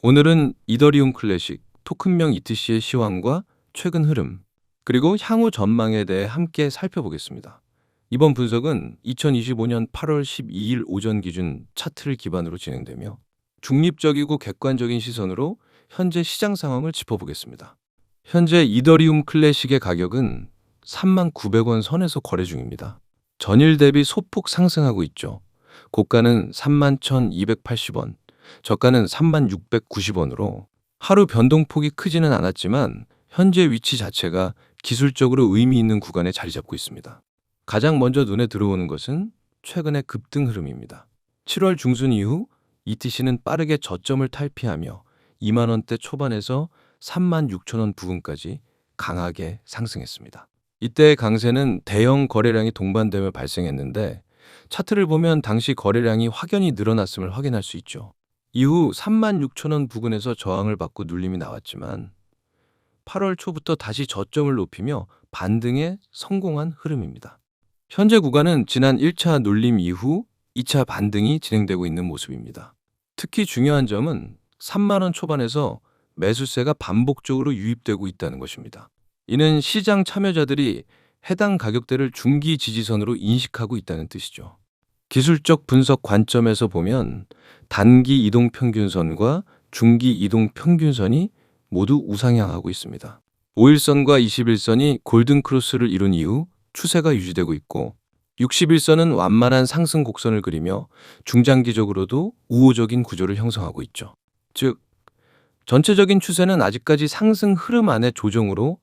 오늘은 이더리움 클래식, 토큰명 ETC의 시황과 최근 흐름, 그리고 향후 전망에 대해 함께 살펴보겠습니다. 이번 분석은 2025년 8월 12일 오전 기준 차트를 기반으로 진행되며 중립적이고 객관적인 시선으로 현재 시장 상황을 짚어보겠습니다. 현재 이더리움 클래식의 가격은 39,900원 선에서 거래 중입니다. 전일 대비 소폭 상승하고 있죠. 고가는 31,280원, 저가는 36,990원으로 하루 변동폭이 크지는 않았지만 현재 위치 자체가 기술적으로 의미 있는 구간에 자리 잡고 있습니다. 가장 먼저 눈에 들어오는 것은 최근의 급등 흐름입니다. 7월 중순 이후 ETC는 빠르게 저점을 탈피하며 2만 원대 초반에서 36,000원 부근까지 강하게 상승했습니다. 이때의 강세는 대형 거래량이 동반되며 발생했는데 차트를 보면 당시 거래량이 확연히 늘어났음을 확인할 수 있죠. 이후 36,000원 부근에서 저항을 받고 눌림이 나왔지만 8월 초부터 다시 저점을 높이며 반등에 성공한 흐름입니다. 현재 구간은 지난 1차 눌림 이후 2차 반등이 진행되고 있는 모습입니다. 특히 중요한 점은 3만 원 초반에서 매수세가 반복적으로 유입되고 있다는 것입니다. 이는 시장 참여자들이 해당 가격대를 중기 지지선으로 인식하고 있다는 뜻이죠. 기술적 분석 관점에서 보면 단기 이동 평균선과 중기 이동 평균선이 모두 우상향하고 있습니다. 5일선과 21선이 골든 크로스를 이룬 이후 추세가 유지되고 있고 61선은 완만한 상승 곡선을 그리며 중장기적으로도 우호적인 구조를 형성하고 있죠. 즉, 전체적인 추세는 아직까지 상승 흐름 안의 조정으로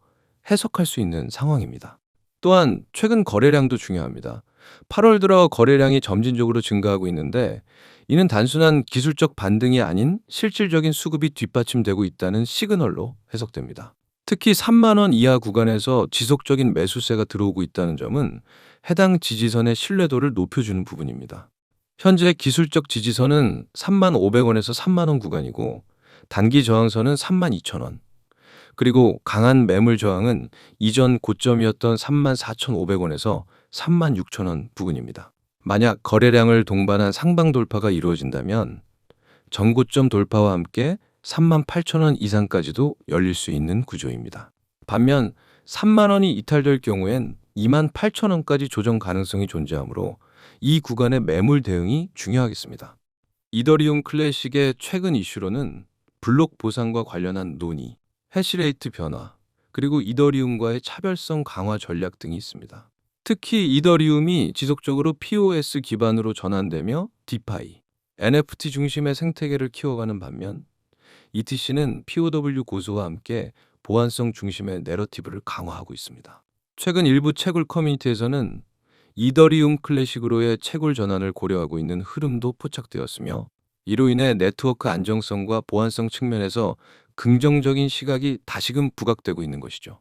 해석할 수 있는 상황입니다. 또한 최근 거래량도 중요합니다. 8월 들어 거래량이 점진적으로 증가하고 있는데 이는 단순한 기술적 반등이 아닌 실질적인 수급이 뒷받침되고 있다는 시그널로 해석됩니다. 특히 3만 원 이하 구간에서 지속적인 매수세가 들어오고 있다는 점은 해당 지지선의 신뢰도를 높여주는 부분입니다. 현재 기술적 지지선은 35,000원에서 3만 원 구간이고 단기 저항선은 32,000원, 그리고 강한 매물 저항은 이전 고점이었던 34,500원에서 36,000원 부근입니다. 만약 거래량을 동반한 상방 돌파가 이루어진다면 전고점 돌파와 함께 38,000원 이상까지도 열릴 수 있는 구조입니다. 반면 3만 원이 이탈될 경우엔 28,000원까지 조정 가능성이 존재하므로 이 구간의 매물 대응이 중요하겠습니다. 이더리움 클래식의 최근 이슈로는 블록 보상과 관련한 논의, 해시레이트 변화, 그리고 이더리움과의 차별성 강화 전략 등이 있습니다. 특히 이더리움이 지속적으로 POS 기반으로 전환되며 디파이, NFT 중심의 생태계를 키워가는 반면 ETC는 POW 고수와 함께 보안성 중심의 내러티브를 강화하고 있습니다. 최근 일부 채굴 커뮤니티에서는 이더리움 클래식으로의 채굴 전환을 고려하고 있는 흐름도 포착되었으며 이로 인해 네트워크 안정성과 보안성 측면에서 긍정적인 시각이 다시금 부각되고 있는 것이죠.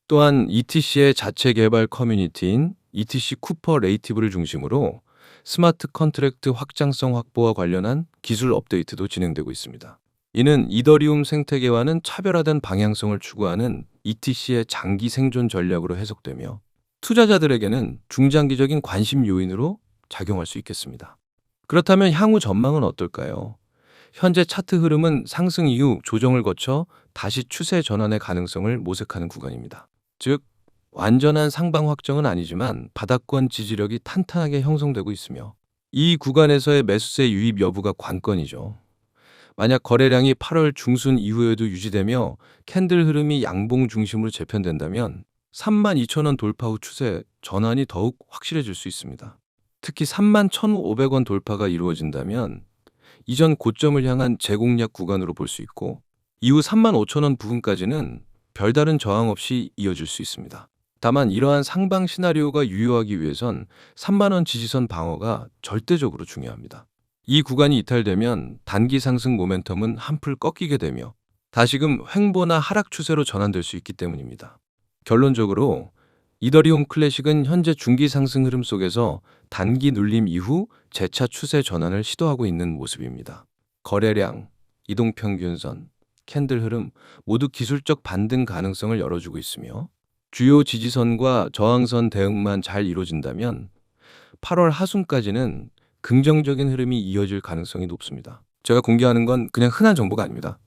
또한 ETC의 자체 개발 커뮤니티인 ETC 쿠퍼 레이티브를 중심으로 스마트 컨트랙트 확장성 확보와 관련한 기술 업데이트도 진행되고 있습니다. 이는 이더리움 생태계와는 차별화된 방향성을 추구하는 ETC의 장기 생존 전략으로 해석되며 투자자들에게는 중장기적인 관심 요인으로 작용할 수 있겠습니다. 그렇다면 향후 전망은 어떨까요? 현재 차트 흐름은 상승 이후 조정을 거쳐 다시 추세 전환의 가능성을 모색하는 구간입니다. 즉, 완전한 상방 확정은 아니지만 바닥권 지지력이 탄탄하게 형성되고 있으며 이 구간에서의 매수세 유입 여부가 관건이죠. 만약 거래량이 8월 중순 이후에도 유지되며 캔들 흐름이 양봉 중심으로 재편된다면 32,000원 돌파 후 추세 전환이 더욱 확실해질 수 있습니다. 특히 31,500원 돌파가 이루어진다면 이전 고점을 향한 재공략 구간으로 볼 수 있고 이후 35,000원 부근까지는 별다른 저항 없이 이어질 수 있습니다. 다만 이러한 상방 시나리오가 유효하기 위해선 3만 원 지지선 방어가 절대적으로 중요합니다. 이 구간이 이탈되면 단기 상승 모멘텀은 한풀 꺾이게 되며 다시금 횡보나 하락 추세로 전환될 수 있기 때문입니다. 결론적으로 이더리움 클래식은 현재 중기 상승 흐름 속에서 단기 눌림 이후 재차 추세 전환을 시도하고 있는 모습입니다. 거래량, 이동평균선, 캔들 흐름 모두 기술적 반등 가능성을 열어주고 있으며 주요 지지선과 저항선 대응만 잘 이루어진다면 8월 하순까지는 긍정적인 흐름이 이어질 가능성이 높습니다. 제가 공개하는 건 그냥 흔한 정보가 아닙니다.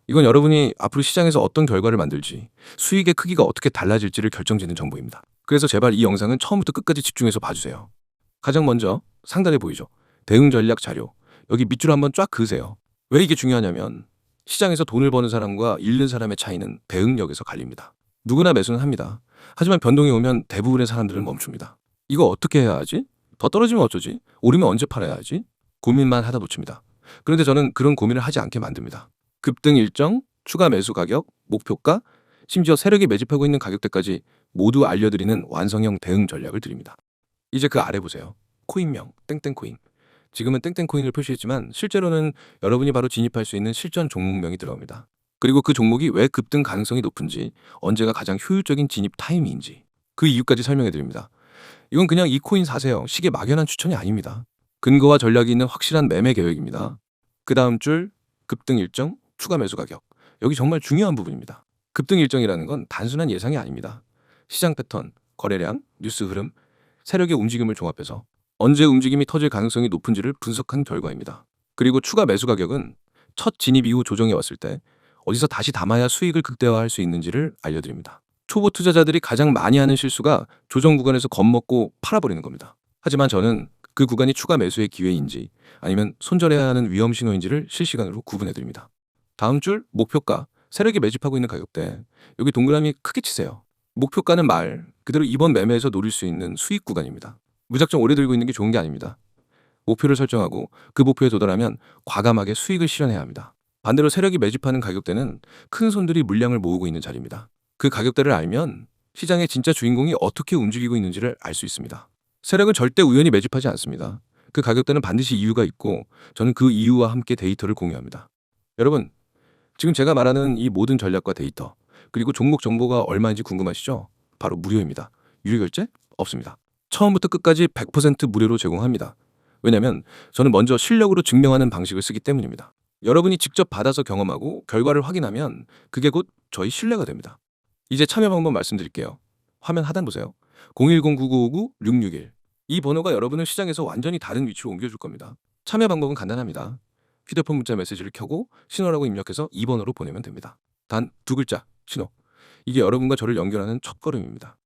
이건 여러분이 앞으로 시장에서 어떤 결과를 만들지, 수익의 크기가 어떻게 달라질지를 결정짓는 정보입니다. 그래서 제발 이 영상은 처음부터 끝까지 집중해서 봐주세요. 가장 먼저 상단에 보이죠? 대응 전략 자료. 여기 밑줄 한번 쫙 그으세요. 왜 이게 중요하냐면 시장에서 돈을 버는 사람과 잃는 사람의 차이는 대응력에서 갈립니다. 누구나 매수는 합니다. 하지만 변동이 오면 대부분의 사람들은 멈춥니다. 이거 어떻게 해야 하지? 더 떨어지면 어쩌지? 오르면 언제 팔아야 하지? 고민만 하다 놓칩니다. 그런데 저는 그런 고민을 하지 않게 만듭니다. 급등 일정, 추가 매수 가격, 목표가, 심지어 세력이 매집하고 있는 가격대까지 모두 알려드리는 완성형 대응 전략을 드립니다. 이제 그 아래 보세요. 코인명, 땡땡코인. 지금은 땡땡코인을 표시했지만 실제로는 여러분이 바로 진입할 수 있는 실전 종목명이 들어갑니다. 그리고 그 종목이 왜 급등 가능성이 높은지, 언제가 가장 효율적인 진입 타이밍인지 그 이유까지 설명해 드립니다. 이건 그냥 이 코인 사세요. 식의 막연한 추천이 아닙니다. 근거와 전략이 있는 확실한 매매 계획입니다. 그 다음 줄 급등 일정, 추가 매수 가격. 여기 정말 중요한 부분입니다. 급등 일정이라는 건 단순한 예상이 아닙니다. 시장 패턴, 거래량, 뉴스 흐름, 세력의 움직임을 종합해서 언제 움직임이 터질 가능성이 높은지를 분석한 결과입니다. 그리고 추가 매수 가격은 첫 진입 이후 조정이 왔을 때 어디서 다시 담아야 수익을 극대화할 수 있는지를 알려드립니다. 초보 투자자들이 가장 많이 하는 실수가 조정 구간에서 겁먹고 팔아버리는 겁니다. 하지만 저는 그 구간이 추가 매수의 기회인지 아니면 손절해야 하는 위험 신호인지를 실시간으로 구분해드립니다. 다음 줄 목표가, 세력이 매집하고 있는 가격대. 여기 동그라미 크게 치세요. 목표가는 말 그대로 이번 매매에서 노릴 수 있는 수익 구간입니다. 무작정 오래 들고 있는 게 좋은 게 아닙니다. 목표를 설정하고 그 목표에 도달하면 과감하게 수익을 실현해야 합니다. 반대로 세력이 매집하는 가격대는 큰 손들이 물량을 모으고 있는 자리입니다. 그 가격대를 알면 시장의 진짜 주인공이 어떻게 움직이고 있는지를 알 수 있습니다. 세력은 절대 우연히 매집하지 않습니다. 그 가격대는 반드시 이유가 있고 저는 그 이유와 함께 데이터를 공유합니다. 여러분, 지금 제가 말하는 이 모든 전략과 데이터, 그리고 종목 정보가 얼마인지 궁금하시죠? 바로 무료입니다. 유료 결제 없습니다. 처음부터 끝까지 100% 무료로 제공합니다. 왜냐하면 저는 먼저 실력으로 증명하는 방식을 쓰기 때문입니다. 여러분이 직접 받아서 경험하고 결과를 확인하면 그게 곧 저희 신뢰가 됩니다. 이제 참여 방법 말씀드릴게요. 화면 하단 보세요. 010-9959-661. 이 번호가 여러분을 시장에서 완전히 다른 위치로 옮겨줄 겁니다. 참여 방법은 간단합니다. 휴대폰 문자 메시지를 켜고 신호라고 입력해서 이 번호로 보내면 됩니다. 단 두 글자, 신호. 이게 여러분과 저를 연결하는 첫걸음입니다.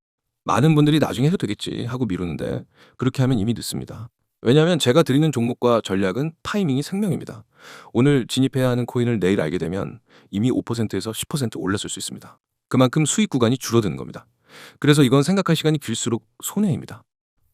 많은 분들이 나중에 해도 되겠지 하고 미루는데 그렇게 하면 이미 늦습니다. 왜냐하면 제가 드리는 종목과 전략은 타이밍이 생명입니다. 오늘 진입해야 하는 코인을 내일 알게 되면 이미 5%에서 10% 올랐을 수 있습니다. 그만큼 수익 구간이 줄어드는 겁니다. 그래서 이건 생각할 시간이 길수록 손해입니다.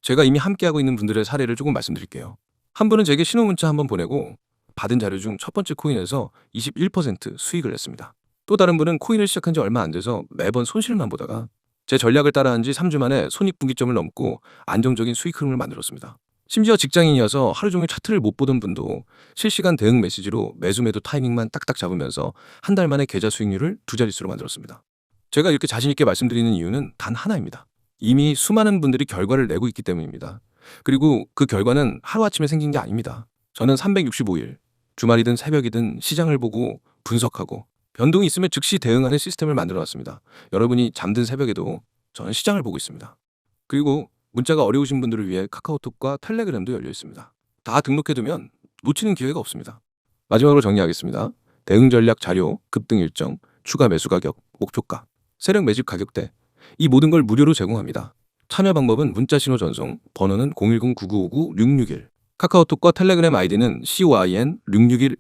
제가 이미 함께하고 있는 분들의 사례를 조금 말씀드릴게요. 한 분은 제게 신호 문자 한번 보내고 받은 자료 중 첫 번째 코인에서 21% 수익을 냈습니다. 또 다른 분은 코인을 시작한 지 얼마 안 돼서 매번 손실만 보다가 제 전략을 따라한 지 3주 만에 손익분기점을 넘고 안정적인 수익 흐름을 만들었습니다. 심지어 직장인이어서 하루 종일 차트를 못 보던 분도 실시간 대응 메시지로 매수 매도 타이밍만 딱딱 잡으면서 한 달 만에 계좌 수익률을 두 자릿수로 만들었습니다. 제가 이렇게 자신 있게 말씀드리는 이유는 단 하나입니다. 이미 수많은 분들이 결과를 내고 있기 때문입니다. 그리고 그 결과는 하루아침에 생긴 게 아닙니다. 저는 365일, 주말이든 새벽이든 시장을 보고 분석하고 변동이 있으면 즉시 대응하는 시스템을 만들어 놨습니다. 여러분이 잠든 새벽에도 저는 시장을 보고 있습니다. 그리고 문자가 어려우신 분들을 위해 카카오톡과 텔레그램도 열려 있습니다. 다 등록해두면 놓치는 기회가 없습니다. 마지막으로 정리하겠습니다. 대응 전략 자료, 급등 일정, 추가 매수 가격, 목표가, 세력 매집 가격대, 이 모든 걸 무료로 제공합니다. 참여 방법은 문자 신호 전송, 번호는 010-9959-661, 카카오톡과 텔레그램 아이디는 COIN661.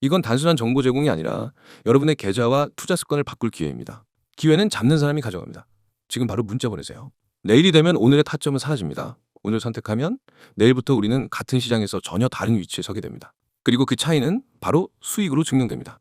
이건 단순한 정보 제공이 아니라 여러분의 계좌와 투자 습관을 바꿀 기회입니다. 기회는 잡는 사람이 가져갑니다. 지금 바로 문자 보내세요. 내일이 되면 오늘의 타점은 사라집니다. 오늘 선택하면 내일부터 우리는 같은 시장에서 전혀 다른 위치에 서게 됩니다. 그리고 그 차이는 바로 수익으로 증명됩니다.